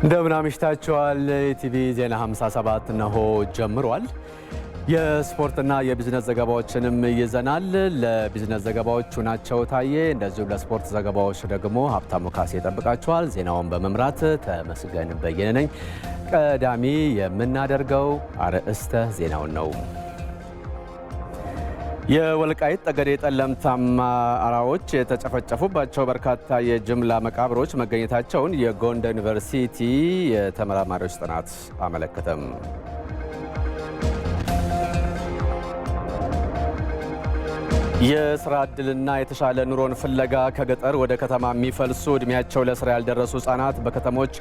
እንደምን አምሽታችኋል። ኢቲቪ ዜና 57 ነው ጀምሯል። የስፖርትና የቢዝነስ ዘገባዎችንም ይዘናል። ለቢዝነስ ዘገባዎቹ ናቸው ታዬ፣ እንደዚሁም ለስፖርት ዘገባዎች ደግሞ ሀብታሙ ካሴ ይጠብቃችኋል። ዜናውን በመምራት ተመስገን በየነ ነኝ። ቀዳሚ የምናደርገው አርዕስተ ዜናውን ነው። የወልቃይት ጠገዴ ጠለምት አማራዎች የተጨፈጨፉባቸው በርካታ የጅምላ መቃብሮች መገኘታቸውን የጎንደር ዩኒቨርሲቲ የተመራማሪዎች ጥናት አመለከተም። የስራ ዕድልና የተሻለ ኑሮን ፍለጋ ከገጠር ወደ ከተማ የሚፈልሱ ዕድሜያቸው ለስራ ያልደረሱ ሕፃናት በከተሞች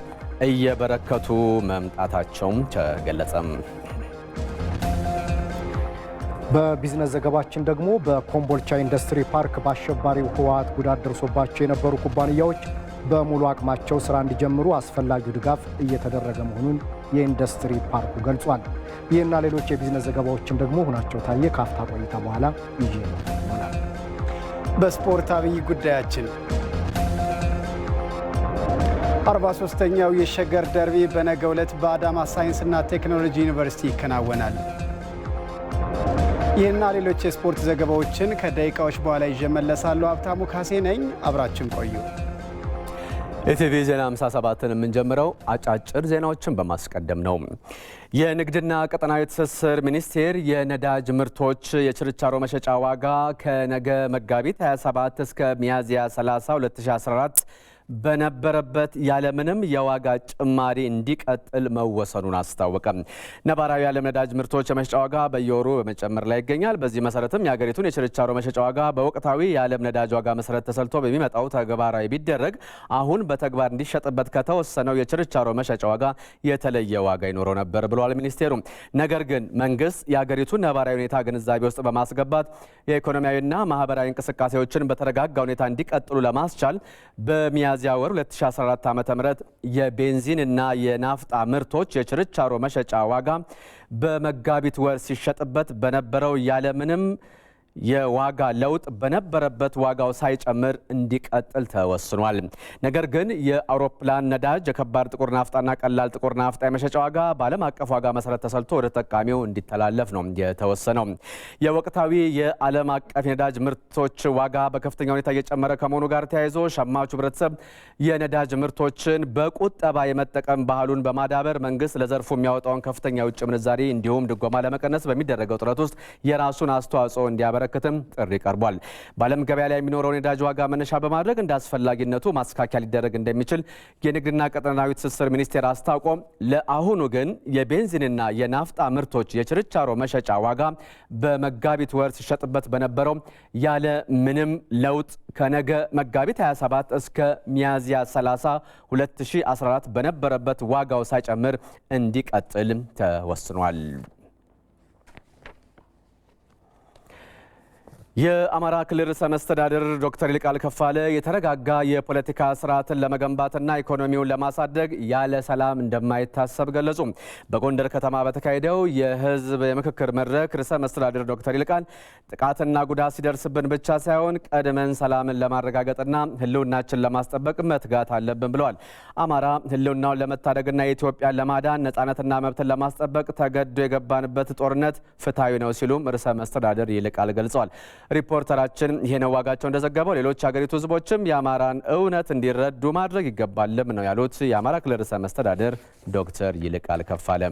እየበረከቱ መምጣታቸውም ተገለጸም። በቢዝነስ ዘገባችን ደግሞ በኮምቦልቻ ኢንዱስትሪ ፓርክ በአሸባሪው ህወሓት ጉዳት ደርሶባቸው የነበሩ ኩባንያዎች በሙሉ አቅማቸው ስራ እንዲጀምሩ አስፈላጊው ድጋፍ እየተደረገ መሆኑን የኢንዱስትሪ ፓርኩ ገልጿል። ይህና ሌሎች የቢዝነስ ዘገባዎችን ደግሞ ሁናቸው ታየ ካፍታ ቆይታ በኋላ ይዤ ይሆናል። በስፖርት አብይ ጉዳያችን 43ኛው የሸገር ደርቢ በነገው ዕለት በአዳማ ሳይንስና ቴክኖሎጂ ዩኒቨርሲቲ ይከናወናል። ይህና ሌሎች የስፖርት ዘገባዎችን ከደቂቃዎች በኋላ ይዤ እመለሳለሁ። ሀብታሙ ካሴ ነኝ። አብራችን ቆዩ። ኢቲቪ ዜና 57ን የምንጀምረው አጫጭር ዜናዎችን በማስቀደም ነው። የንግድና ቀጠናዊ ትስስር ሚኒስቴር የነዳጅ ምርቶች የችርቻሮ መሸጫ ዋጋ ከነገ መጋቢት 27 እስከ ሚያዝያ 30 2014 በነበረበት ያለምንም የዋጋ ጭማሪ እንዲቀጥል መወሰኑን አስታወቀ። ነባራዊ የዓለም ነዳጅ ምርቶች የመሸጫ ዋጋ በየወሩ በመጨመር ላይ ይገኛል። በዚህ መሰረትም የሀገሪቱን የችርቻሮ መሸጫ ዋጋ በወቅታዊ የዓለም ነዳጅ ዋጋ መሰረት ተሰልቶ በሚመጣው ተግባራዊ ቢደረግ አሁን በተግባር እንዲሸጥበት ከተወሰነው የችርቻሮ መሸጫ ዋጋ የተለየ ዋጋ ይኖረው ነበር ብሏል ሚኒስቴሩ። ነገር ግን መንግስት የሀገሪቱን ነባራዊ ሁኔታ ግንዛቤ ውስጥ በማስገባት የኢኮኖሚያዊና ማህበራዊ እንቅስቃሴዎችን በተረጋጋ ሁኔታ እንዲቀጥሉ ለማስቻል በሚያዝያ ወር 2014 ዓ.ም የቤንዚንና የናፍጣ ምርቶች የችርቻሮ መሸጫ ዋጋ በመጋቢት ወር ሲሸጥበት በነበረው ያለምንም የዋጋ ለውጥ በነበረበት ዋጋው ሳይጨምር እንዲቀጥል ተወስኗል። ነገር ግን የአውሮፕላን ነዳጅ፣ የከባድ ጥቁር ናፍጣና ቀላል ጥቁር ናፍጣ የመሸጫ ዋጋ በዓለም አቀፍ ዋጋ መሰረት ተሰልቶ ወደ ተጠቃሚው እንዲተላለፍ ነው የተወሰነው። የወቅታዊ የዓለም አቀፍ የነዳጅ ምርቶች ዋጋ በከፍተኛ ሁኔታ እየጨመረ ከመሆኑ ጋር ተያይዞ ሸማቹ ህብረተሰብ የነዳጅ ምርቶችን በቁጠባ የመጠቀም ባህሉን በማዳበር መንግስት ለዘርፉ የሚያወጣውን ከፍተኛ የውጭ ምንዛሪ እንዲሁም ድጎማ ለመቀነስ በሚደረገው ጥረት ውስጥ የራሱን አስተዋጽኦ እንዲያበረክትም ጥሪ ቀርቧል። በዓለም ገበያ ላይ የሚኖረውን የነዳጅ ዋጋ መነሻ በማድረግ እንደ አስፈላጊነቱ ማስተካከያ ሊደረግ እንደሚችል የንግድና ቀጠናዊ ትስስር ሚኒስቴር አስታውቆ ለአሁኑ ግን የቤንዚንና የናፍጣ ምርቶች የችርቻሮ መሸጫ ዋጋ በመጋቢት ወር ሲሸጥበት በነበረው ያለ ምንም ለውጥ ከነገ መጋቢት 27 እስከ ሚያዝያ 30 2014 በነበረበት ዋጋው ሳይጨምር እንዲቀጥል ተወስኗል። የአማራ ክልል ርዕሰ መስተዳድር ዶክተር ይልቃል ከፋለ የተረጋጋ የፖለቲካ ስርዓትን ለመገንባትና ኢኮኖሚውን ለማሳደግ ያለ ሰላም እንደማይታሰብ ገለጹ። በጎንደር ከተማ በተካሄደው የህዝብ የምክክር መድረክ ርዕሰ መስተዳድር ዶክተር ይልቃል ጥቃትና ጉዳት ሲደርስብን ብቻ ሳይሆን ቀድመን ሰላምን ለማረጋገጥና ህልውናችን ለማስጠበቅ መትጋት አለብን ብለዋል። አማራ ህልውናውን ለመታደግና የኢትዮጵያን ለማዳን ነጻነትና መብትን ለማስጠበቅ ተገዶ የገባንበት ጦርነት ፍትሐዊ ነው ሲሉም ርዕሰ መስተዳድር ይልቃል ገልጸዋል። ሪፖርተራችን ይሄነው ዋጋቸው እንደዘገበው ሌሎች ሀገሪቱ ህዝቦችም የአማራን እውነት እንዲረዱ ማድረግ ይገባልም ነው ያሉት የአማራ ክልል ርዕሰ መስተዳድር ዶክተር ይልቃል ከፋለ።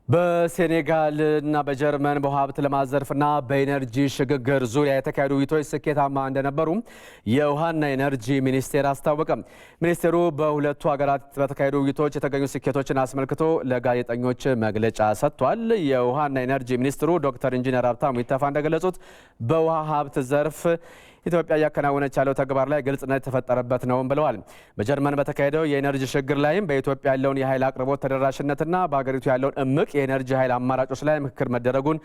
በሴኔጋልና በጀርመን በውሃ ሀብት ልማት ዘርፍና በኢነርጂ ሽግግር ዙሪያ የተካሄዱ ውይይቶች ስኬታማ እንደነበሩ የውሃና ኢነርጂ ሚኒስቴር አስታወቀ። ሚኒስቴሩ በሁለቱ ሀገራት በተካሄዱ ውይይቶች የተገኙ ስኬቶችን አስመልክቶ ለጋዜጠኞች መግለጫ ሰጥቷል። የውሃና ኢነርጂ ሚኒስትሩ ዶክተር ኢንጂነር ሀብታሙ ኢተፋ እንደገለጹት በውሃ ሀብት ዘርፍ ኢትዮጵያ እያከናወነች ያለው ተግባር ላይ ግልጽነት የተፈጠረበት ነው ብለዋል። በጀርመን በተካሄደው የኤነርጂ ሽግግር ላይም በኢትዮጵያ ያለውን የኃይል አቅርቦት ተደራሽነትና በሀገሪቱ ያለውን እምቅ የኤነርጂ ኃይል አማራጮች ላይ ምክክር መደረጉን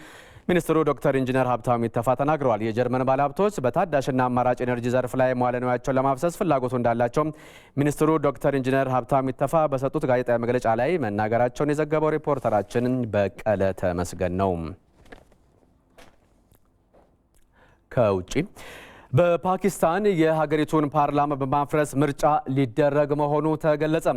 ሚኒስትሩ ዶክተር ኢንጂነር ሀብታሙ ኢተፋ ተናግረዋል። የጀርመን ባለሀብቶች በታዳሽና አማራጭ ኤነርጂ ዘርፍ ላይ መዋለ ንዋያቸውን ለማፍሰስ ፍላጎቱ እንዳላቸው ሚኒስትሩ ዶክተር ኢንጂነር ሀብታሙ ኢተፋ በሰጡት ጋዜጣዊ መግለጫ ላይ መናገራቸውን የዘገበው ሪፖርተራችን በቀለ ተመስገን ነው። ከውጪ በፓኪስታን የሀገሪቱን ፓርላማ በማፍረስ ምርጫ ሊደረግ መሆኑ ተገለጸ።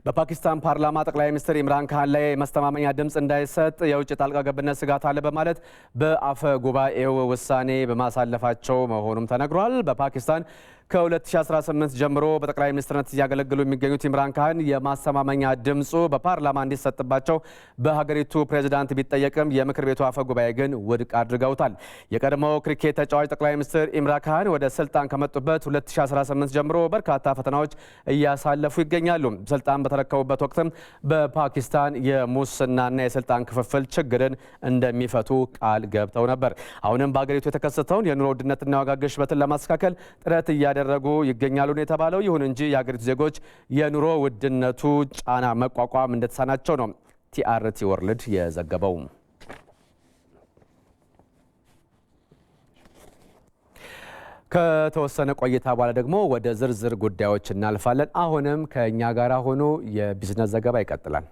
በፓኪስታን ፓርላማ ጠቅላይ ሚኒስትር ኢምራን ካን ላይ መስተማመኛ ድምፅ እንዳይሰጥ የውጭ ጣልቃ ገብነት ስጋት አለ በማለት በአፈ ጉባኤው ውሳኔ በማሳለፋቸው መሆኑም ተነግሯል። በፓኪስታን ከ2018 ጀምሮ በጠቅላይ ሚኒስትርነት እያገለገሉ የሚገኙት ኢምራን ካን የማስተማመኛ ድምፁ በፓርላማ እንዲሰጥባቸው በሀገሪቱ ፕሬዝዳንት ቢጠየቅም የምክር ቤቱ አፈ ጉባኤ ግን ውድቅ አድርገውታል። የቀድሞው ክሪኬት ተጫዋች ጠቅላይ ሚኒስትር ኢምራን ካን ወደ ስልጣን ከመጡበት 2018 ጀምሮ በርካታ ፈተናዎች እያሳለፉ ይገኛሉ። ስልጣን በተረከቡበት ወቅትም በፓኪስታን የሙስናና የስልጣን ክፍፍል ችግርን እንደሚፈቱ ቃል ገብተው ነበር። አሁንም በሀገሪቱ የተከሰተውን የኑሮ ውድነትና የዋጋ ግሽበትን ለማስተካከል ጥረት እያደረጉ ይገኛሉ ነው የተባለው። ይሁን እንጂ የሀገሪቱ ዜጎች የኑሮ ውድነቱ ጫና መቋቋም እንደተሳናቸው ነው ቲአርቲ ወርልድ የዘገበው። ከተወሰነ ቆይታ በኋላ ደግሞ ወደ ዝርዝር ጉዳዮች እናልፋለን። አሁንም ከእኛ ጋር ሆኖ የቢዝነስ ዘገባ ይቀጥላል።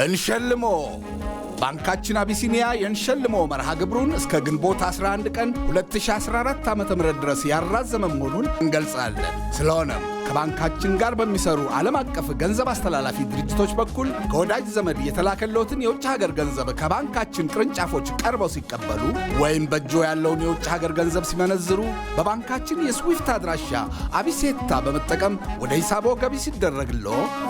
እንሸልሞ ባንካችን አቢሲኒያ የእንሸልሞ መርሃ ግብሩን እስከ ግንቦት 11 ቀን 2014 ዓ.ም ድረስ ያራዘመ መሆኑን እንገልጻለን። ስለሆነም ከባንካችን ጋር በሚሰሩ ዓለም አቀፍ ገንዘብ አስተላላፊ ድርጅቶች በኩል ከወዳጅ ዘመድ የተላከለዎትን የውጭ ሀገር ገንዘብ ከባንካችን ቅርንጫፎች ቀርበው ሲቀበሉ ወይም በእጆ ያለውን የውጭ ሀገር ገንዘብ ሲመነዝሩ በባንካችን የስዊፍት አድራሻ አቢሴታ በመጠቀም ወደ ሂሳቦ ገቢ ሲደረግሎ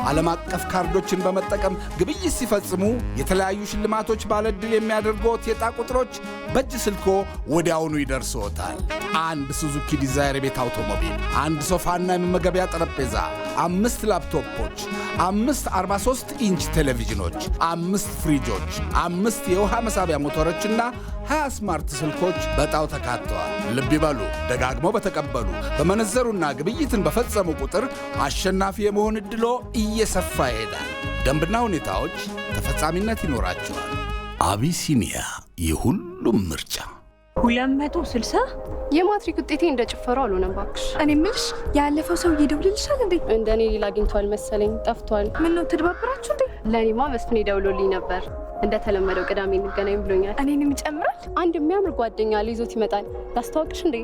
ዓለም አቀፍ ካርዶችን በመጠቀም ግብይት ሲፈጽሙ የተለያዩ ሽልማቶች ባለዕድል የሚያደርጉት የዕጣ ቁጥሮች በእጅ ስልኮ ወዲያውኑ ይደርሶታል። አንድ ሱዙኪ ዲዛይር የቤት አውቶሞቢል፣ አንድ ሶፋና የመመገቢያ ጠረጴዛ፣ 5 ላፕቶፖች፣ 5 43 ኢንች ቴሌቪዥኖች፣ 5 ፍሪጆች፣ 5 የውሃ መሳቢያ ሞተሮችና 20 ስማርት ስልኮች በዕጣው ተካተዋል። ልብ ይበሉ፣ ደጋግሞ በተቀበሉ በመነዘሩና ግብይትን በፈጸሙ ቁጥር አሸናፊ የመሆን ዕድሎ እየሰፋ ይሄዳል። ደንብና ሁኔታዎች ተፈጻሚነት ይኖራቸዋል። አቢሲኒያ የሁሉም ምርጫ። 260 የማትሪክ ውጤቴ እንደ ጭፈራው አልሆነም ባክሽ። እኔ ምልሽ ያለፈው ሰው ይደውልልሻል እንዴ? እንደኔ ሌላ አግኝቷል መሰለኝ፣ ጠፍቷል። ምን ነው ተደባበራችሁ እንዴ? ለኔማ መስፍኔ ደውሎልኝ ነበር። እንደተለመደው ቅዳሜ እንገናኝ ብሎኛል። እኔንም ይጨምራል። አንድ የሚያምር ጓደኛ ይዞት ይመጣል። ላስተዋውቅሽ እንዴ?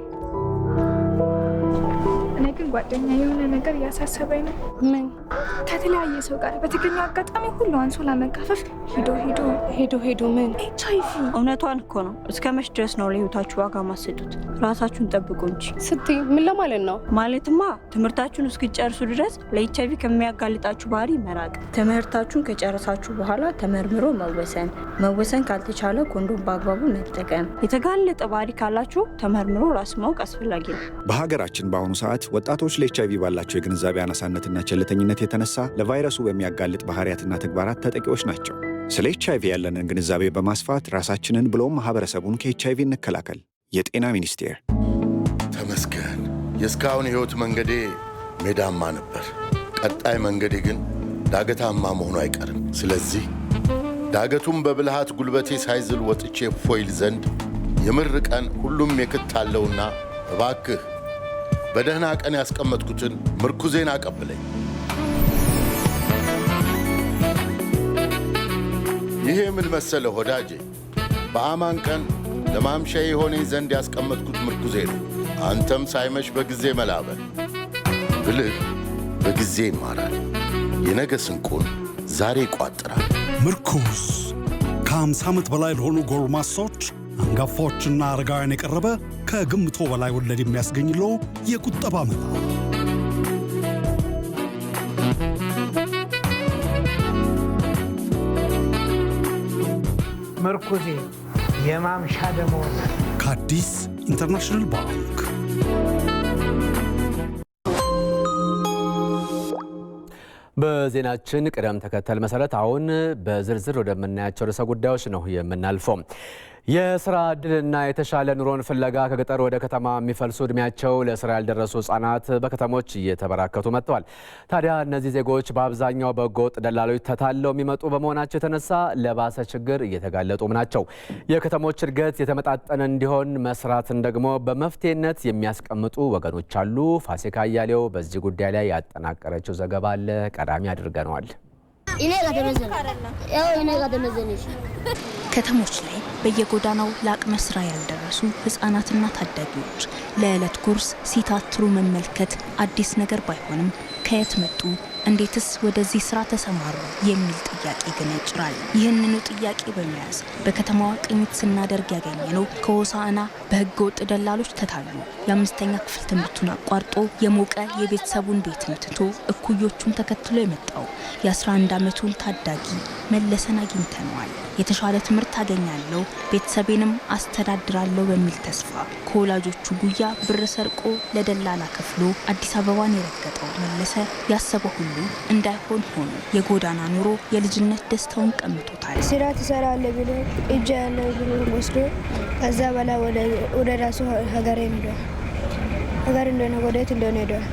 እኔ ግን ጓደኛ የሆነ ነገር እያሳሰበኝ ነው። ምን? ከተለያየ ሰው ጋር በተገኘው አጋጣሚ ሁሉ አንሶላ መጋፈፍ ሄዶ ምን HIV። እውነቷን እኮ ነው። እስከ መች ድረስ ነው ለህይወታችሁ ዋጋ ማሰጡት? ራሳችሁን ጠብቁ እንጂ። ስትይ ምን ለማለት ነው? ማለትማ ትምህርታችሁን እስክጨርሱ ድረስ ለኤችአይቪ ከሚያጋልጣችሁ ባህሪ መራቅ፣ ትምህርታችሁን ከጨረሳችሁ በኋላ ተመርምሮ መወሰን ካልተቻለ ኮንዶም በአግባቡ መጠቀም፣ የተጋለጠ ባህሪ ካላችሁ ተመርምሮ ራስ ማወቅ አስፈላጊ ነው። በሀገራችን በአሁኑ ሰዓት ወጣቶች ለኤችአይቪ ባላቸው የግንዛቤ አነሳነትና ቸልተኝነት የተነሳ ለቫይረሱ በሚያጋልጥ ባህሪያትና ተግባራት ተጠቂዎች ናቸው። ስለ ኤችአይቪ ያለንን ግንዛቤ በማስፋት ራሳችንን ብሎም ማህበረሰቡን ከኤችአይቪ እንከላከል። የጤና ሚኒስቴር። ተመስገን። የእስካሁን የሕይወት መንገዴ ሜዳማ ነበር። ቀጣይ መንገዴ ግን ዳገታማ መሆኑ አይቀርም። ስለዚህ ዳገቱም በብልሃት ጉልበቴ ሳይዝል ወጥቼ ፎይል ዘንድ የምር ቀን ሁሉም የክት አለውና እባክህ በደህና ቀን ያስቀመጥኩትን ምርኩዜን አቀብለኝ። ይሄ ምን መሰለ ወዳጄ፣ በአማን ቀን ለማምሻ የሆነኝ ዘንድ ያስቀመጥኩት ምርኩዜ ነው። አንተም ሳይመሽ በጊዜ መላበል። ብልህ በጊዜ ይማራል፣ የነገ ስንቁን ዛሬ ይቋጥራል። ምርኩዝ ከ50 ዓመት በላይ ለሆኑ ጎልማሶች፣ አንጋፋዎችና አረጋውያን የቀረበ ከግምቶ በላይ ወለድ የሚያስገኝለው የቁጠባ መላ። ምርኩዜ የማምሻ ደመወዝ ከአዲስ ኢንተርናሽናል ባንክ። በዜናችን ቅደም ተከተል መሰረት አሁን በዝርዝር ወደምናያቸው ርዕሰ ጉዳዮች ነው የምናልፈው። የስራ ዕድልና የተሻለ ኑሮን ፍለጋ ከገጠር ወደ ከተማ የሚፈልሱ እድሜያቸው ለስራ ያልደረሱ ህጻናት በከተሞች እየተበራከቱ መጥተዋል። ታዲያ እነዚህ ዜጎች በአብዛኛው በህገወጥ ደላሎች ተታለው የሚመጡ በመሆናቸው የተነሳ ለባሰ ችግር እየተጋለጡም ናቸው። የከተሞች እድገት የተመጣጠነ እንዲሆን መስራትን ደግሞ በመፍትሄነት የሚያስቀምጡ ወገኖች አሉ። ፋሲካ አያሌው በዚህ ጉዳይ ላይ ያጠናቀረችው ዘገባ አለ፣ ቀዳሚ አድርገነዋል። ከተሞች ላይ በየጎዳናው ለአቅመ ስራ ያልደረሱ ህጻናትና ታዳጊዎች ለዕለት ጉርስ ሲታትሩ መመልከት አዲስ ነገር ባይሆንም ከየት መጡ፣ እንዴትስ ወደዚህ ስራ ተሰማሩ የሚል ጥያቄ ግን ያጭራል። ይህንኑ ጥያቄ በመያዝ በከተማዋ ቅኝት ስናደርግ ያገኘነው ከሆሳዕና በህገ ወጥ ደላሎች ተታሉ የ5ኛ ክፍል ትምህርቱን አቋርጦ የሞቀ የቤተሰቡን ቤትን ትቶ እኩዮቹን ተከትሎ የመጣው የ11 ዓመቱን ታዳጊ መለሰን አግኝተነዋል። የተሻለ ትምህርት አገኛለሁ፣ ቤተሰቤንም አስተዳድራለሁ በሚል ተስፋ ከወላጆቹ ጉያ ብር ሰርቆ ለደላላ ከፍሎ አዲስ አበባን የረገጠው መለሰ ያሰበው ሁሉ እንዳይሆን ሆኖ የጎዳና ኑሮ የልጅነት ደስታውን ቀምቶታል። ስራ ትሰራለህ ብሎ እጅ ያለው ብሎ ወስዶ ከዛ በላይ ወደ ራሱ ሀገር ሄዷል። ሀገር እንደሆነ ወዴት እንደሆነ ሄዷል።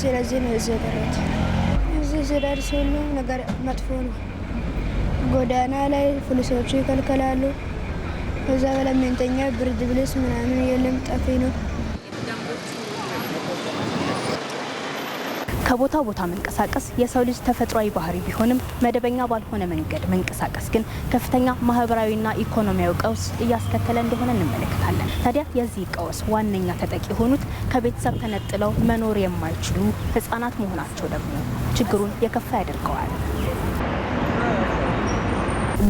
ስለዚህ ነው እዚህ ቀረት። እዚህ ሲደርስ ሁሉ ነገር መጥፎ ነው። ጎዳና ላይ ፖሊሶቹ ይከልከላሉ። ከዛ በላይ ምንተኛ ብርድ ልብስ ምናምን የለም፣ ጠፊ ነው። ከቦታ ቦታ መንቀሳቀስ የሰው ልጅ ተፈጥሯዊ ባህሪ ቢሆንም መደበኛ ባልሆነ መንገድ መንቀሳቀስ ግን ከፍተኛ ማህበራዊና ኢኮኖሚያዊ ቀውስ እያስከተለ እንደሆነ እንመለከታለን። ታዲያ የዚህ ቀውስ ዋነኛ ተጠቂ የሆኑት ከቤተሰብ ተነጥለው መኖር የማይችሉ ህጻናት መሆናቸው ደግሞ ችግሩን የከፋ ያደርገዋል።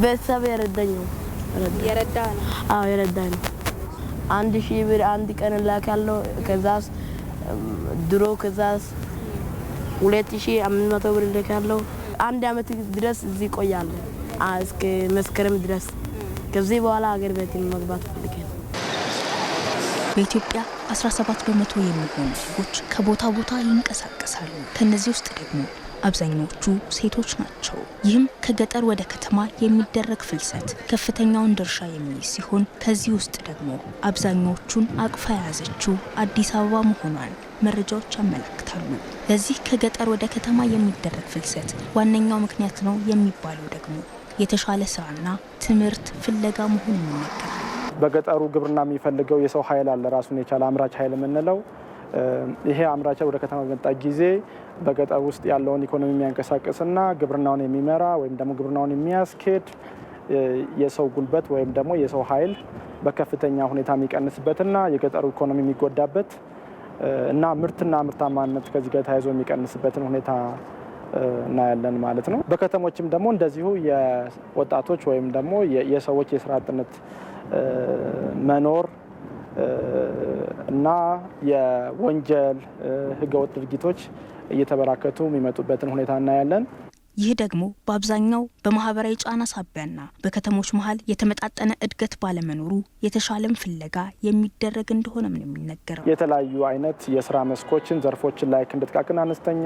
ቤተሰብ የረዳኝ ነው። የረዳ ነው? አዎ የረዳ ነው። 1000 ብር አንድ ቀን ላካለው። ከዛስ ድሮ ከዛስ 2500 ብር ልካለው። አንድ አመት ድረስ እዚህ ቆያለሁ እስከ መስከረም ድረስ። ከዚህ በኋላ ሀገር ቤት መግባት ፈልጌ ነው። በኢትዮጵያ 17 በመቶ የሚሆኑ ዜጎች ከቦታ ቦታ ይንቀሳቀሳሉ። ከነዚህ ውስጥ ደግሞ አብዛኞቹ ሴቶች ናቸው። ይህም ከገጠር ወደ ከተማ የሚደረግ ፍልሰት ከፍተኛውን ድርሻ የሚይዝ ሲሆን ከዚህ ውስጥ ደግሞ አብዛኞቹን አቅፋ የያዘችው አዲስ አበባ መሆኗን መረጃዎች ያመለክታሉ። ለዚህ ከገጠር ወደ ከተማ የሚደረግ ፍልሰት ዋነኛው ምክንያት ነው የሚባለው ደግሞ የተሻለ ስራና ትምህርት ፍለጋ መሆኑን ይነገራል። በገጠሩ ግብርና የሚፈልገው የሰው ኃይል አለ፣ ራሱን የቻለ አምራች ኃይል የምንለው። ይሄ አምራች ወደ ከተማ በመጣ ጊዜ በገጠር ውስጥ ያለውን ኢኮኖሚ የሚያንቀሳቅስና ግብርናውን የሚመራ ወይም ደግሞ ግብርናውን የሚያስኬድ የሰው ጉልበት ወይም ደግሞ የሰው ኃይል በከፍተኛ ሁኔታ የሚቀንስበትና የገጠሩ ኢኮኖሚ የሚጎዳበት እና ምርትና ምርታማነት ከዚህ ጋር ተያይዞ የሚቀንስበትን ሁኔታ እናያለን ማለት ነው። በከተሞችም ደግሞ እንደዚሁ የወጣቶች ወይም ደግሞ የሰዎች የስራ አጥነት መኖር እና የወንጀል ህገወጥ ድርጊቶች እየተበራከቱ የሚመጡበትን ሁኔታ እናያለን። ይህ ደግሞ በአብዛኛው በማህበራዊ ጫና ሳቢያና በከተሞች መሀል የተመጣጠነ እድገት ባለመኖሩ የተሻለም ፍለጋ የሚደረግ እንደሆነ ምን የሚነገረው። የተለያዩ አይነት የስራ መስኮችን ዘርፎችን ላይ እንደ ጥቃቅን አነስተኛ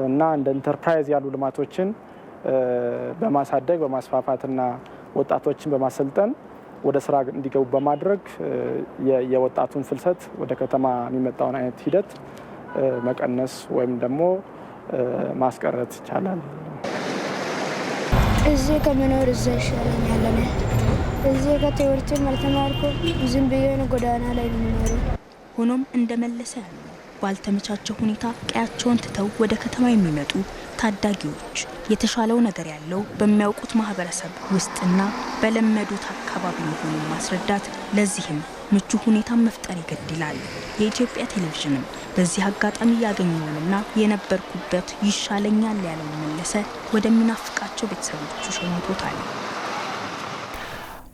እና እንደ ኢንተርፕራይዝ ያሉ ልማቶችን በማሳደግ በማስፋፋትና ወጣቶችን በማሰልጠን ወደ ስራ እንዲገቡ በማድረግ የወጣቱን ፍልሰት ወደ ከተማ የሚመጣውን አይነት ሂደት መቀነስ ወይም ደግሞ ማስቀረት ይቻላል። እዚህ ከመኖር እዛ ይሻለኛል። እዚህ ከትምህርትም አልተማርኩም፣ ዝም ብዬ ጎዳና ላይ ነው የምኖረው። ሆኖም እንደመለሰ ያሉ ባልተመቻቸ ሁኔታ ቀያቸውን ትተው ወደ ከተማ የሚመጡ ታዳጊዎች የተሻለው ነገር ያለው በሚያውቁት ማህበረሰብ ውስጥና በለመዱት አካባቢ መሆኑን ማስረዳት፣ ለዚህም ምቹ ሁኔታን መፍጠር ይገድላል። የኢትዮጵያ ቴሌቪዥንም በዚህ አጋጣሚ ያገኘውንና የነበርኩበት ይሻለኛል ያለውን መለሰ ወደሚናፍቃቸው ቤተሰቦቹ ሸኝቶታል።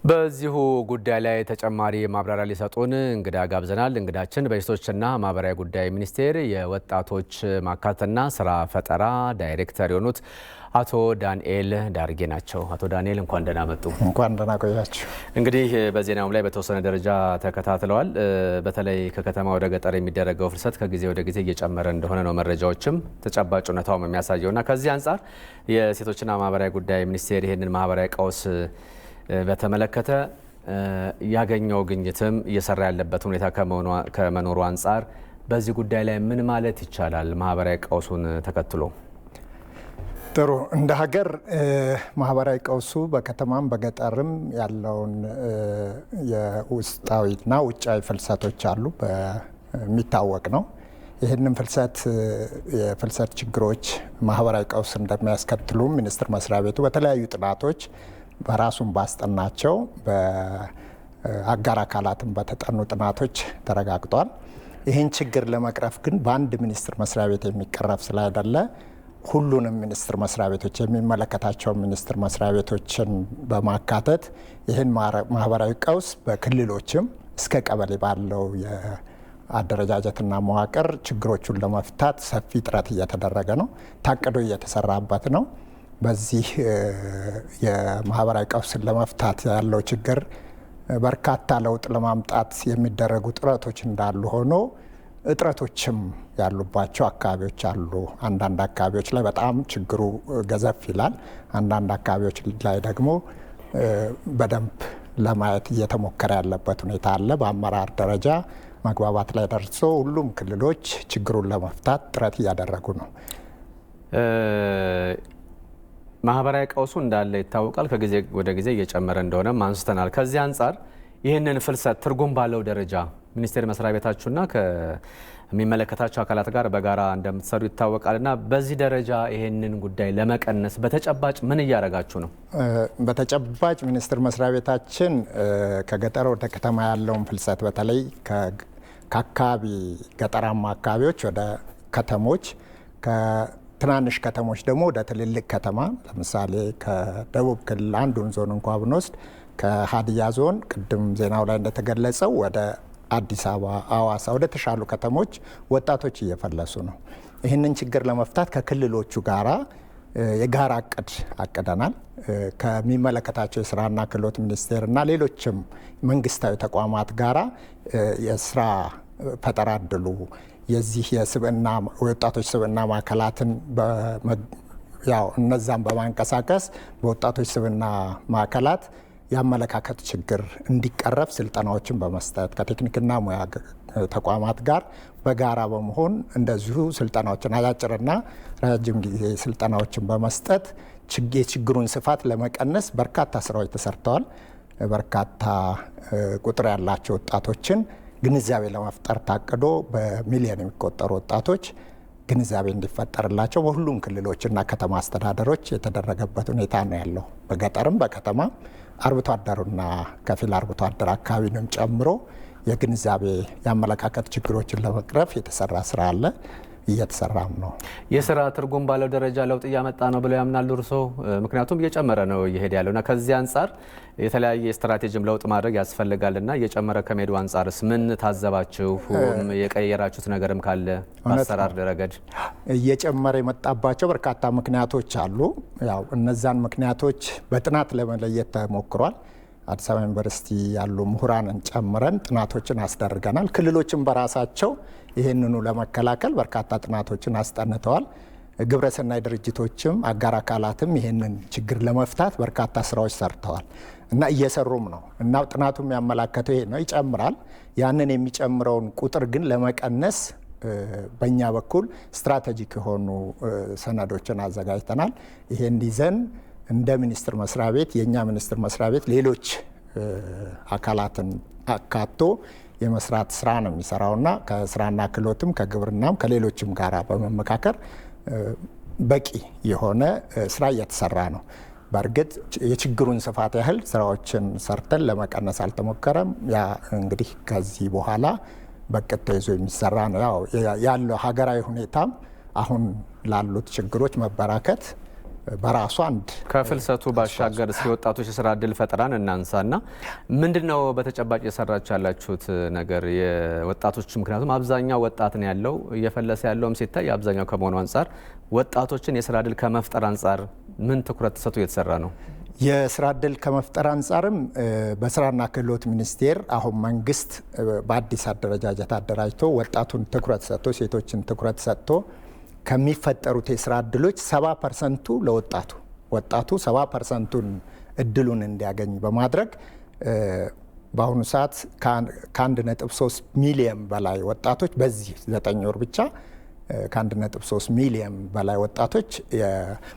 በዚሁ ጉዳይ ላይ ተጨማሪ ማብራሪያ ሊሰጡን እንግዳ ጋብዘናል። እንግዳችን በሴቶችና ማህበራዊ ጉዳይ ሚኒስቴር የወጣቶች ማካተትና ስራ ፈጠራ ዳይሬክተር የሆኑት አቶ ዳንኤል ዳርጌ ናቸው። አቶ ዳንኤል እንኳን ደህና መጡ። እንኳን ደህና ቆያችሁ። እንግዲህ በዜናውም ላይ በተወሰነ ደረጃ ተከታትለዋል። በተለይ ከከተማ ወደ ገጠር የሚደረገው ፍልሰት ከጊዜ ወደ ጊዜ እየጨመረ እንደሆነ ነው መረጃዎችም ተጨባጭ ሁኔታውም የሚያሳየውና ከዚህ አንጻር የሴቶችና ማህበራዊ ጉዳይ ሚኒስቴር ይህንን ማህበራዊ ቀውስ በተመለከተ ያገኘው ግኝትም እየሰራ ያለበት ሁኔታ ከመኖሩ አንጻር በዚህ ጉዳይ ላይ ምን ማለት ይቻላል? ማህበራዊ ቀውሱን ተከትሎ ጥሩ እንደ ሀገር ማህበራዊ ቀውሱ በከተማም በገጠርም ያለውን የውስጣዊና ውጫዊ ፍልሰቶች አሉ የሚታወቅ ነው። ይህንን የፍልሰት ችግሮች ማህበራዊ ቀውስ እንደሚያስከትሉ ሚኒስቴር መስሪያ ቤቱ በተለያዩ ጥናቶች በራሱን ባስጠናቸው በአጋር አካላትም በተጠኑ ጥናቶች ተረጋግጧል። ይህን ችግር ለመቅረፍ ግን በአንድ ሚኒስቴር መስሪያ ቤት የሚቀረፍ ስላይደለ ሁሉንም ሚኒስቴር መስሪያ ቤቶች የሚመለከታቸው ሚኒስቴር መስሪያ ቤቶችን በማካተት ይህን ማህበራዊ ቀውስ በክልሎችም እስከ ቀበሌ ባለው የአደረጃጀትና መዋቅር ችግሮቹን ለመፍታት ሰፊ ጥረት እየተደረገ ነው። ታቅዶ እየተሰራበት ነው። በዚህ የማህበራዊ ቀውስን ለመፍታት ያለው ችግር በርካታ ለውጥ ለማምጣት የሚደረጉ ጥረቶች እንዳሉ ሆኖ እጥረቶችም ያሉባቸው አካባቢዎች አሉ። አንዳንድ አካባቢዎች ላይ በጣም ችግሩ ገዘፍ ይላል። አንዳንድ አካባቢዎች ላይ ደግሞ በደንብ ለማየት እየተሞከረ ያለበት ሁኔታ አለ። በአመራር ደረጃ መግባባት ላይ ደርሶ ሁሉም ክልሎች ችግሩን ለመፍታት ጥረት እያደረጉ ነው። ማህበራዊ ቀውሱ እንዳለ ይታወቃል። ከጊዜ ወደ ጊዜ እየጨመረ እንደሆነም አንስተናል። ከዚህ አንጻር ይህንን ፍልሰት ትርጉም ባለው ደረጃ ሚኒስቴር መስሪያ ቤታችሁና ከሚመለከታቸው አካላት ጋር በጋራ እንደምትሰሩ ይታወቃልና በዚህ ደረጃ ይህንን ጉዳይ ለመቀነስ በተጨባጭ ምን እያደረጋችሁ ነው? በተጨባጭ ሚኒስቴር መስሪያ ቤታችን ከገጠር ወደ ከተማ ያለውን ፍልሰት በተለይ ከአካባቢ ገጠራማ አካባቢዎች ወደ ከተሞች ትናንሽ ከተሞች ደግሞ ወደ ትልልቅ ከተማ ለምሳሌ ከደቡብ ክልል አንዱን ዞን እንኳ ብንወስድ ከሀዲያ ዞን ቅድም ዜናው ላይ እንደተገለጸው ወደ አዲስ አበባ፣ አዋሳ ወደ ተሻሉ ከተሞች ወጣቶች እየፈለሱ ነው። ይህንን ችግር ለመፍታት ከክልሎቹ ጋራ የጋራ እቅድ አቅደናል። ከሚመለከታቸው የስራና ክህሎት ሚኒስቴርና ሌሎችም መንግስታዊ ተቋማት ጋራ የስራ ፈጠራ እድሉ የዚህ የስብዕና ወጣቶች ስብዕና ማዕከላትን እነዛን በማንቀሳቀስ በወጣቶች ስብዕና ማዕከላት የአመለካከት ችግር እንዲቀረፍ ስልጠናዎችን በመስጠት ከቴክኒክና ሙያ ተቋማት ጋር በጋራ በመሆን እንደዚሁ ስልጠናዎችን አጫጭርና ረጅም ጊዜ ስልጠናዎችን በመስጠት የችግሩን ስፋት ለመቀነስ በርካታ ስራዎች ተሰርተዋል። በርካታ ቁጥር ያላቸው ወጣቶችን ግንዛቤ ለመፍጠር ታቅዶ በሚሊዮን የሚቆጠሩ ወጣቶች ግንዛቤ እንዲፈጠርላቸው በሁሉም ክልሎችና ከተማ አስተዳደሮች የተደረገበት ሁኔታ ነው ያለው። በገጠርም በከተማ አርብቶ አደሩና ከፊል አርብቶ አደር አካባቢንም ጨምሮ የግንዛቤ የአመለካከት ችግሮችን ለመቅረፍ የተሰራ ስራ አለ፣ እየተሰራም ነው። የስራ ትርጉም ባለው ደረጃ ለውጥ እያመጣ ነው ብለው ያምናሉ እርስዎ? ምክንያቱም እየጨመረ ነው እየሄደ ያለውና ከዚህ አንጻር የተለያየ ስትራቴጂም ለውጥ ማድረግ ያስፈልጋልና እየጨመረ ከመሄዱ አንጻርስ ምን ታዘባችሁ? የቀየራችሁት ነገርም ካለ በአሰራር ረገድ? እየጨመረ የመጣባቸው በርካታ ምክንያቶች አሉ። ያው እነዛን ምክንያቶች በጥናት ለመለየት ተሞክሯል። አዲስ አበባ ዩኒቨርሲቲ ያሉ ምሁራንን ጨምረን ጥናቶችን አስደርገናል። ክልሎችን በራሳቸው ይህንኑ ለመከላከል በርካታ ጥናቶችን አስጠንተዋል። ግብረሰናይ ድርጅቶችም አጋር አካላትም ይህንን ችግር ለመፍታት በርካታ ስራዎች ሰርተዋል እና እየሰሩም ነው እና ጥናቱም ያመላከተው ይሄ ነው። ይጨምራል። ያንን የሚጨምረውን ቁጥር ግን ለመቀነስ በእኛ በኩል ስትራቴጂክ የሆኑ ሰነዶችን አዘጋጅተናል። ይሄን ይዘን እንደ ሚኒስቴር መስሪያ ቤት የእኛ ሚኒስቴር መስሪያ ቤት ሌሎች አካላትን አካቶ የመስራት ስራ ነው የሚሰራውና ከስራና ክህሎትም ከግብርናም ከሌሎችም ጋራ በመመካከር በቂ የሆነ ስራ እየተሰራ ነው። በእርግጥ የችግሩን ስፋት ያህል ስራዎችን ሰርተን ለመቀነስ አልተሞከረም። ያ እንግዲህ ከዚህ በኋላ በቅጥ ተይዞ የሚሰራ ነው። ያለው ሀገራዊ ሁኔታም አሁን ላሉት ችግሮች መበራከት በራሱ አንድ ከፍልሰቱ ባሻገር እስኪ ወጣቶች የስራ እድል ፈጠራን እናንሳና ምንድነው በተጨባጭ የሰራችሁ ያላችሁት ነገር የወጣቶች? ምክንያቱም አብዛኛው ወጣት ነው ያለው፣ እየፈለሰ ያለውም ሲታይ አብዛኛው ከመሆኑ አንጻር ወጣቶችን የስራ እድል ከመፍጠር አንጻር ምን ትኩረት ተሰጥቶ እየተሰራ ነው? የስራ እድል ከመፍጠር አንጻርም በስራና ክህሎት ሚኒስቴር አሁን መንግስት በአዲስ አደረጃጀት አደራጅቶ ወጣቱን ትኩረት ሰጥቶ ሴቶችን ትኩረት ሰጥቶ ከሚፈጠሩት የስራ እድሎች 70% ወጣቱ 70%ን እድሉን እንዲያገኝ በማድረግ በአሁኑ ሰዓት ከ1.3 ሚሊዮን በላይ ወጣቶች በዚህ 9 ወር ብቻ ከ1.3 ሚሊዮን በላይ ወጣቶች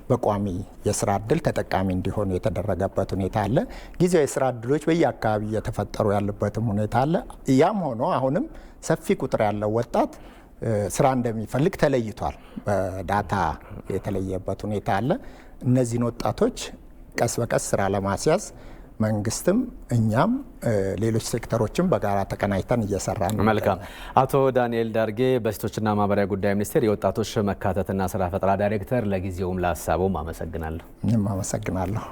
በቋሚ የስራ እድል ተጠቃሚ እንዲሆኑ የተደረገበት ሁኔታ አለ። ጊዜያዊ የስራ እድሎች በየአካባቢ እየተፈጠሩ ያለበትም ሁኔታ አለ። ያም ሆኖ አሁንም ሰፊ ቁጥር ያለው ወጣት ስራ እንደሚፈልግ ተለይቷል። በዳታ የተለየበት ሁኔታ አለ። እነዚህን ወጣቶች ቀስ በቀስ ስራ ለማስያዝ መንግስትም እኛም ሌሎች ሴክተሮችም በጋራ ተቀናጅተን እየሰራ ነው። መልካም። አቶ ዳንኤል ዳርጌ በሴቶችና ማህበራዊ ጉዳይ ሚኒስቴር የወጣቶች መካተትና ስራ ፈጠራ ዳይሬክተር፣ ለጊዜውም ለሀሳቡም አመሰግናለሁ። እኔም አመሰግናለሁ።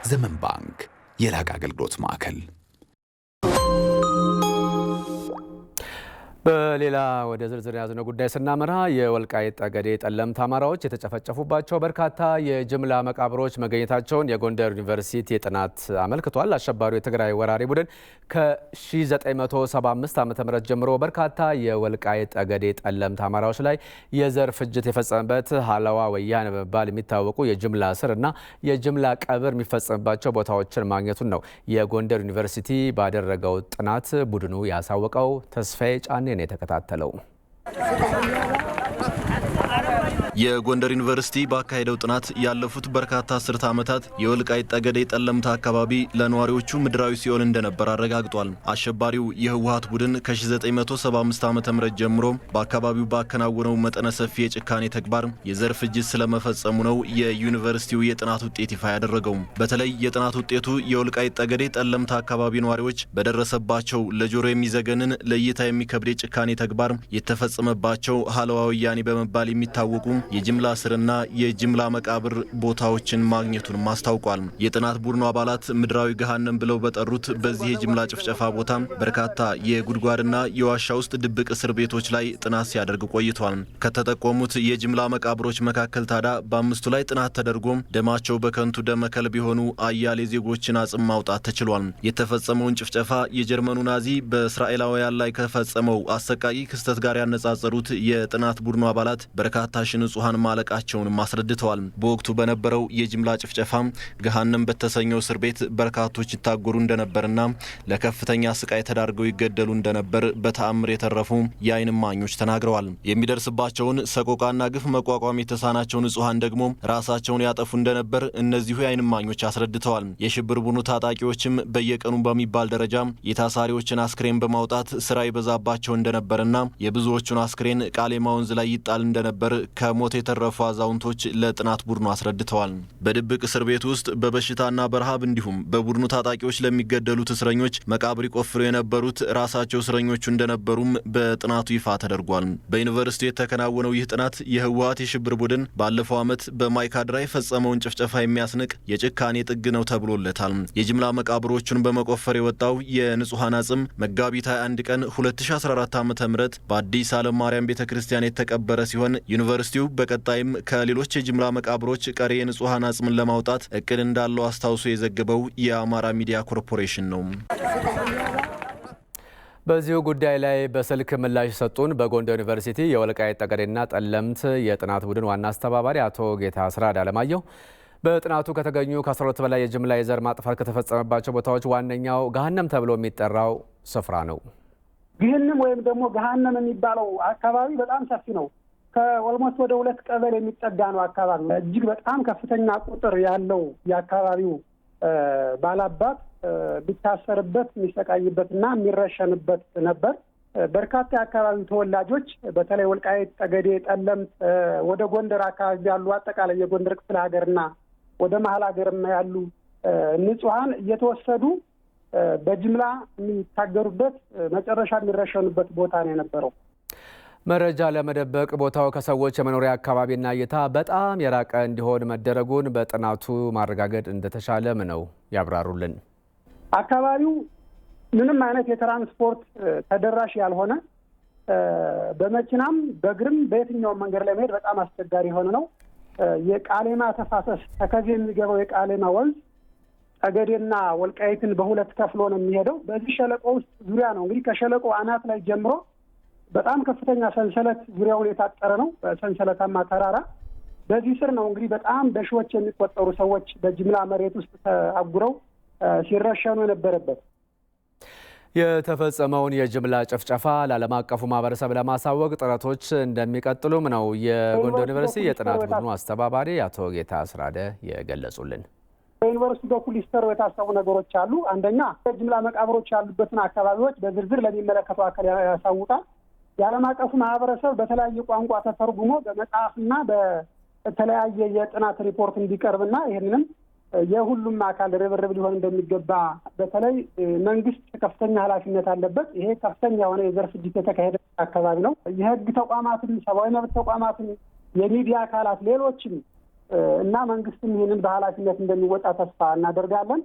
ዘመን ባንክ የላቀ አገልግሎት ማዕከል። በሌላ ወደ ዝርዝር ያዝነው ጉዳይ ስናመራ የወልቃይት ጠገዴ ጠለምት አማራዎች የተጨፈጨፉባቸው በርካታ የጅምላ መቃብሮች መገኘታቸውን የጎንደር ዩኒቨርሲቲ ጥናት አመልክቷል። አሸባሪው የትግራይ ወራሪ ቡድን ከ1975 ዓ.ም ጀምሮ በርካታ የወልቃይት ጠገዴ ጠለምት አማራዎች ላይ የዘር ፍጅት የፈጸመበት ሀለዋ ወያነ በመባል የሚታወቁ የጅምላ እስር እና የጅምላ ቀብር የሚፈጸምባቸው ቦታዎችን ማግኘቱን ነው የጎንደር ዩኒቨርሲቲ ባደረገው ጥናት ቡድኑ ያሳወቀው። ተስፋዬ ጫኔ ነው የተከታተለው። የጎንደር ዩኒቨርሲቲ ባካሄደው ጥናት ያለፉት በርካታ አስርተ ዓመታት የወልቃይት ጠገዴ ጠለምት አካባቢ ለነዋሪዎቹ ምድራዊ ሲኦል እንደነበር አረጋግጧል። አሸባሪው የህወሓት ቡድን ከ1975 ዓ.ም ጀምሮ በአካባቢው ባከናወነው መጠነ ሰፊ የጭካኔ ተግባር የዘር ፍጅት ስለመፈጸሙ ነው የዩኒቨርሲቲው የጥናት ውጤት ይፋ ያደረገው። በተለይ የጥናት ውጤቱ የወልቃይት ጠገዴ ጠለምት አካባቢ ነዋሪዎች በደረሰባቸው ለጆሮ የሚዘገንን ለእይታ የሚከብድ የጭካኔ ተግባር የተፈጸመባቸው ሀለዋ ወያኔ በመባል የሚታወቁ የጅምላ እስርና የጅምላ መቃብር ቦታዎችን ማግኘቱን አስታውቋል። የጥናት ቡድኑ አባላት ምድራዊ ገሃነም ብለው በጠሩት በዚህ የጅምላ ጭፍጨፋ ቦታ በርካታ የጉድጓድና የዋሻ ውስጥ ድብቅ እስር ቤቶች ላይ ጥናት ሲያደርግ ቆይቷል። ከተጠቆሙት የጅምላ መቃብሮች መካከል ታዲያ በአምስቱ ላይ ጥናት ተደርጎ ደማቸው በከንቱ ደመከልብ የሆኑ አያሌ ዜጎችን አጽም ማውጣት ተችሏል። የተፈጸመውን ጭፍጨፋ የጀርመኑ ናዚ በእስራኤላውያን ላይ ከፈጸመው አሰቃቂ ክስተት ጋር ያነጻጸሩት የጥናት ቡድኑ አባላት በርካታ ንጹሃን ማለቃቸውን አስረድተዋል። በወቅቱ በነበረው የጅምላ ጭፍጨፋ ገሃነም በተሰኘው እስር ቤት በርካቶች ይታጎሩ እንደነበርና ለከፍተኛ ስቃይ ተዳርገው ይገደሉ እንደነበር በተአምር የተረፉ የዓይን እማኞች ተናግረዋል። የሚደርስባቸውን ሰቆቃና ግፍ መቋቋም የተሳናቸው ንጹሃን ደግሞ ራሳቸውን ያጠፉ እንደነበር እነዚሁ የዓይን እማኞች አስረድተዋል። የሽብር ቡድኑ ታጣቂዎችም በየቀኑ በሚባል ደረጃ የታሳሪዎችን አስክሬን በማውጣት ስራ ይበዛባቸው እንደነበርና የብዙዎቹን አስክሬን ቃሌማ ወንዝ ላይ ይጣል እንደነበር ከሞት የተረፉ አዛውንቶች ለጥናት ቡድኑ አስረድተዋል። በድብቅ እስር ቤት ውስጥ በበሽታና በረሃብ እንዲሁም በቡድኑ ታጣቂዎች ለሚገደሉት እስረኞች መቃብር ይቆፍሩ የነበሩት ራሳቸው እስረኞቹ እንደነበሩም በጥናቱ ይፋ ተደርጓል። በዩኒቨርሲቲው የተከናወነው ይህ ጥናት የህወሓት የሽብር ቡድን ባለፈው ዓመት በማይካድራ የፈጸመውን ጭፍጨፋ የሚያስንቅ የጭካኔ ጥግ ነው ተብሎለታል። የጅምላ መቃብሮቹን በመቆፈር የወጣው የንጹሃን አጽም መጋቢት 21 ቀን 2014 ዓ.ም በአዲስ ዓለም ማርያም ቤተክርስቲያን የተቀበረ ሲሆን ዩኒቨርሲቲው በቀጣይም ከሌሎች የጅምላ መቃብሮች ቀሪ የንጹሃን አጽምን ለማውጣት እቅድ እንዳለው አስታውሶ የዘገበው የአማራ ሚዲያ ኮርፖሬሽን ነው። በዚሁ ጉዳይ ላይ በስልክ ምላሽ ሰጡን በጎንደር ዩኒቨርሲቲ የወልቃይት ጠገዴና ጠለምት የጥናት ቡድን ዋና አስተባባሪ አቶ ጌታ አስራድ አለማየሁ በጥናቱ ከተገኙ ከ12 በላይ የጅምላ የዘር ማጥፋት ከተፈጸመባቸው ቦታዎች ዋነኛው ገሃነም ተብሎ የሚጠራው ስፍራ ነው። ገሃነም ወይም ደግሞ ገሃነም የሚባለው አካባቢ በጣም ሰፊ ነው። ከኦልሞስት ወደ 2 ቀበሌ የሚጠጋ ነው። አካባቢ እጅግ በጣም ከፍተኛ ቁጥር ያለው የአካባቢው ባላባት ቢታሰርበት የሚሰቃይበትና የሚረሸንበት ነበር። በርካታ የአካባቢው ተወላጆች በተለይ ወልቃይት ጠገዴ፣ ጠለምት ወደ ጎንደር አካባቢ ያሉ አጠቃላይ የጎንደር ክፍለ ሀገርና ወደ መሀል ሀገርም ያሉ ንጹሃን እየተወሰዱ በጅምላ የሚታገሩበት መጨረሻ የሚረሸኑበት ቦታ ነው የነበረው። መረጃ ለመደበቅ ቦታው ከሰዎች የመኖሪያ አካባቢና እይታ በጣም የራቀ እንዲሆን መደረጉን በጥናቱ ማረጋገጥ እንደተቻለም ነው ያብራሩልን። አካባቢው ምንም አይነት የትራንስፖርት ተደራሽ ያልሆነ በመኪናም በእግርም በየትኛውም መንገድ ላይ መሄድ በጣም አስቸጋሪ የሆነ ነው። የቃሌማ ተፋሰስ ተከዜ የሚገባው የቃሌማ ወንዝ ጠገዴና ወልቃይትን በሁለት ከፍሎ ነው የሚሄደው። በዚህ ሸለቆ ውስጥ ዙሪያ ነው እንግዲህ ከሸለቆ አናት ላይ ጀምሮ በጣም ከፍተኛ ሰንሰለት ዙሪያውን የታጠረ ነው። በሰንሰለታማ ተራራ በዚህ ስር ነው እንግዲህ በጣም በሺዎች የሚቆጠሩ ሰዎች በጅምላ መሬት ውስጥ ተአጉረው ሲረሸኑ የነበረበት። የተፈጸመውን የጅምላ ጭፍጨፋ ለዓለም አቀፉ ማህበረሰብ ለማሳወቅ ጥረቶች እንደሚቀጥሉም ነው የጎንደር ዩኒቨርሲቲ የጥናት ቡድኑ አስተባባሪ አቶ ጌታ አስራደ የገለጹልን። በዩኒቨርሲቲ በኩል ሊሰሩ የታሰቡ ነገሮች አሉ። አንደኛ ጅምላ መቃብሮች ያሉበትን አካባቢዎች በዝርዝር ለሚመለከተው አካል ያሳውቃል። የዓለም አቀፉ ማህበረሰብ በተለያየ ቋንቋ ተተርጉሞ በመጽሐፍና በተለያየ የጥናት ሪፖርት እንዲቀርብና ይህንንም የሁሉም አካል ርብርብ ሊሆን እንደሚገባ በተለይ መንግስት ከፍተኛ ኃላፊነት አለበት። ይሄ ከፍተኛ የሆነ የዘር ፍጅት የተካሄደ አካባቢ ነው። የህግ ተቋማትን፣ ሰብአዊ መብት ተቋማትን፣ የሚዲያ አካላት፣ ሌሎችም እና መንግስትም ይህንን በኃላፊነት እንደሚወጣ ተስፋ እናደርጋለን።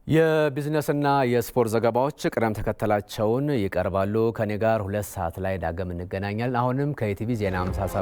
የቢዝነስና የስፖርት ዘገባዎች ቅደም ተከተላቸውን ይቀርባሉ። ከኔ ጋር 2 ሰዓት ላይ ዳግም እንገናኛለን። አሁንም ከኢቲቪ ዜና 57